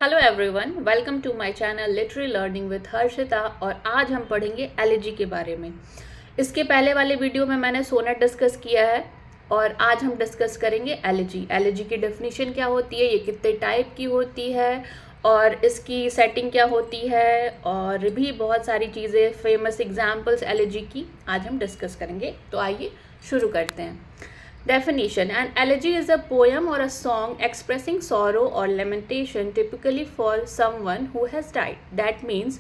Hello everyone, welcome to my channel literary learning with Harshita. और आज हम पढ़ेंगे एलिजी के बारे में। इसके पहले वाले वीडियो में मैंने सोनेट डिस्कस किया है और आज हम डिस्कस करेंगे एलिजी। एलिजी की डेफिनेशन क्या होती है, ये कितने टाइप की होती है और इसकी सेटिंग क्या होती है, और भी बहुत सारी चीज़ें, फेमस एग्जाम्पल्स एलिजी की आज हम डिस्कस करेंगे। तो आइए शुरू करते हैं। Definition: An elegy is a poem or a song expressing sorrow or lamentation, typically for someone who has died. That means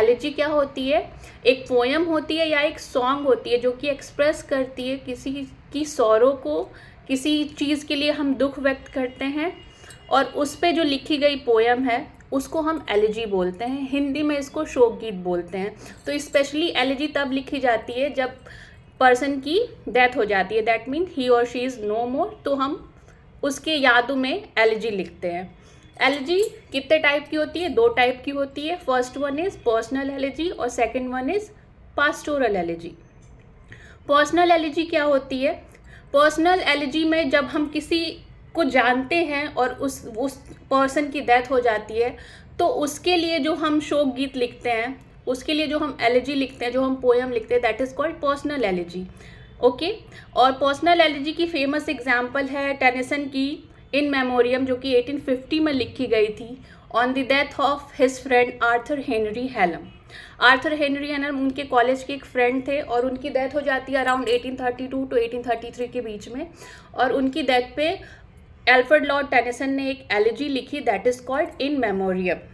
elegy क्या होती है? एक पोएम होती है या एक सॉन्ग होती है जो कि एक्सप्रेस करती है किसी की सॉरो को, किसी चीज़ के लिए हम दुख व्यक्त करते हैं और उस पे जो लिखी गई पोएम है उसको हम एलिजी बोलते हैं। हिंदी में इसको शोक गीत बोलते हैं। तो स्पेशली एलिजी तब लिखी जाती है जब पर्सन की डेथ हो जाती है, दैट मीन ही और शी इज़ नो मोर, तो हम उसके यादों में एलिजी लिखते हैं। एलिजी कितने टाइप की होती है? दो टाइप की होती है। First one is personal elegy और second one is pastoral elegy. Personal elegy क्या होती है? पर्सनल एलिजी में जब हम किसी को जानते हैं और उस पर्सन की डेथ हो जाती है तो उसके लिए जो हम शोक गीत लिखते हैं, उसके लिए जो हम एलिजी लिखते हैं, जो हम पोएम लिखते हैं, that is called personal elegy. Okay. और पर्सनल एलिजी की फेमस एग्जाम्पल है टेनिसन की इन मेमोरियम, जो कि 1850 में लिखी गई थी on the death of his friend Arthur Henry Hallam. Arthur Henry Hallam उनके कॉलेज के एक फ्रेंड थे और उनकी डेथ हो जाती है अराउंड 1832 टू 1833 के बीच में। और उनकी डेथ पे एल्फ्रेड लॉर्ड टेनिसन ने एक एलिजी लिखी, that is called In Memoriam.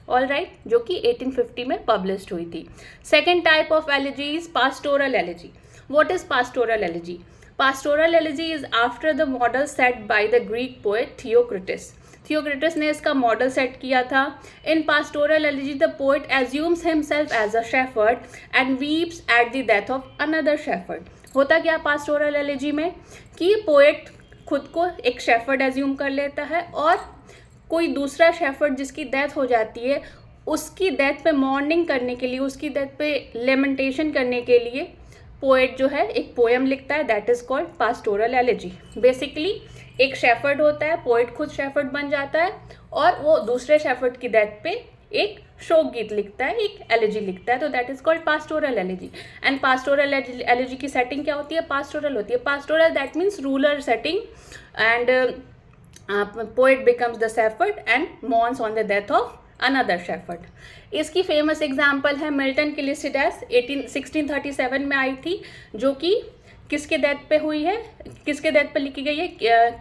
All right, जो कि 1850 में पब्लिश्ड हुई थी। Second type of elegy is pastoral elegy. What is pastoral elegy? Pastoral elegy is after the model set by the Greek poet Theocritus. Theocritus ने इसका model set किया था। In pastoral elegy the poet assumes himself as a shepherd and weeps at the death of another shepherd. होता क्या pastoral elegy में कि poet खुद को एक शेफर्ड एज्यूम कर लेता है और कोई दूसरा शेफर्ड जिसकी डेथ हो जाती है उसकी डेथ पे मॉर्निंग करने के लिए, उसकी डेथ पे लेमेंटेशन करने के लिए पोएट जो है एक पोएम लिखता है, that is called pastoral elegy. Basically एक शेफर्ड होता है, पोएट खुद शेफर्ड बन जाता है और वो दूसरे शेफर्ड की डेथ पे एक शोक गीत लिखता है, एक एलिजी लिखता है, तो that is called pastoral elegy. And pastoral elegy की सेटिंग क्या होती है? पास्टोरल होती है। Pastoral that means rural setting and poet becomes the shepherd and mourns on the death of another shepherd. इसकी फेमस एग्जाम्पल है मिल्टन की Lycidas 1637 में आई थी, जो कि किसके डेथ पे हुई है, किसके डेथ पे लिखी गई है?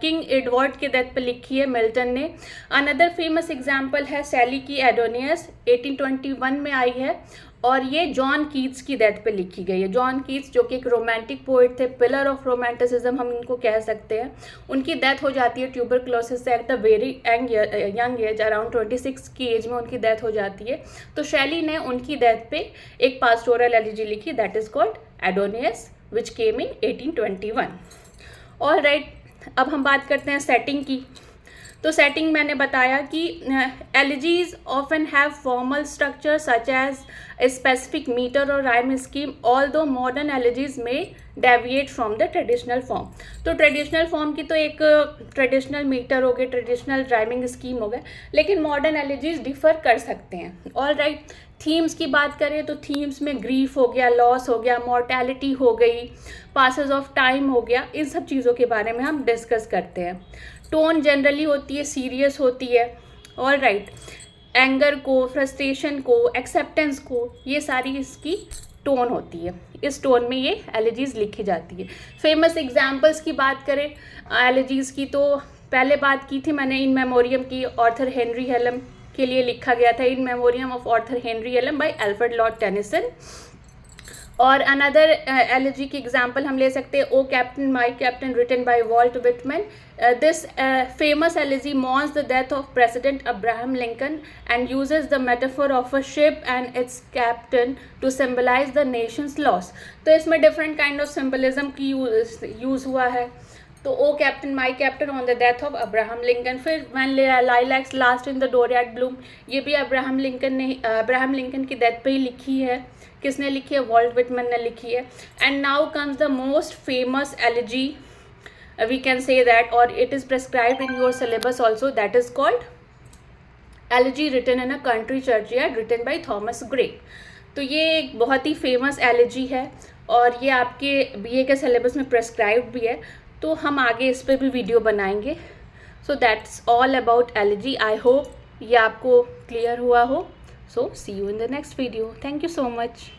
किंग एडवर्ड के डेथ पे लिखी है मिल्टन ने। अनदर फेमस एग्जाम्पल है सैली की एडोनियस 1821 में आई है और ये जॉन कीट्स की डेथ पे लिखी गई है। जॉन कीट्स जो कि एक रोमांटिक पोएट थे, पिलर ऑफ रोमांटिसिज्म हम इनको कह सकते हैं, उनकी डेथ हो जाती है ट्यूबरक्लोसिस से at the very young age, around 26 की एज में उनकी डेथ हो जाती है। तो शैली ने उनकी डेथ पे एक पास्टोरल एलिजी लिखी, that is called Adonais, which came in 1821। All right, अब हम बात करते हैं सेटिंग की। तो सेटिंग मैंने बताया कि elegies often have formal structure such as a specific metre और rhyme scheme, although modern elegies में deviate from the traditional form. तो ट्रेडिशनल फॉर्म की तो एक ट्रेडिशनल मीटर हो गए, ट्रेडिशनल राइमिंग स्कीम हो गए, लेकिन मॉडर्न एलिजीज डिफर कर सकते हैं। ऑल राइट, थीम्स की बात करें तो थीम्स में ग्रीफ हो गया, लॉस हो गया, मॉर्टेलिटी हो गई, पासेस ऑफ टाइम हो गया, इन सब चीज़ों के बारे में हम डिस्कस करते हैं। टोन जनरली होती है सीरियस होती है। ऑल राइट, एंगर को, फ्रस्ट्रेशन को, एक्सेप्टेंस को, ये सारी इसकी टोन होती है। इस टोन में ये एलिजीज लिखी जाती है। फेमस एग्जाम्पल्स की बात करें एलिजीज की, तो पहले बात की थी मैंने इन मेमोरियम की, ऑर्थर हेनरी हेलम के लिए लिखा गया था, In Memoriam of Arthur Henry Hallam by Alfred Lord Tennyson. और अनदर एलिजी की एग्जाम्पल हम ले सकते हैं O Captain my Captain, written by Walt Whitman. This famous elegy mourns the death of President Abraham Lincoln and uses the metaphor of a ship and its captain to symbolise the nation's loss. तो इसमें different kind of symbolism की use हुआ है। तो O Captain my Captain on the death of Abraham Lincoln. फिर when lilacs last in the dooryard bloom, ये भी Abraham Lincoln की डेथ पे ही लिखी है। किसने लिखी है? वॉल्ट विटमैन ने लिखी है। And now comes the most famous elegy, we can say that, और it is prescribed in your syllabus also, that is called elegy written in a country churchyard written by Thomas Gray. तो ये एक बहुत ही famous elegy है और ये आपके BA के सिलेबस में प्रेस्क्राइब्ड भी है, तो हम आगे इस पर भी वीडियो बनाएंगे। So that's all about elegy. I hope ये आपको क्लियर हुआ हो। So see you in the next video. Thank you so much.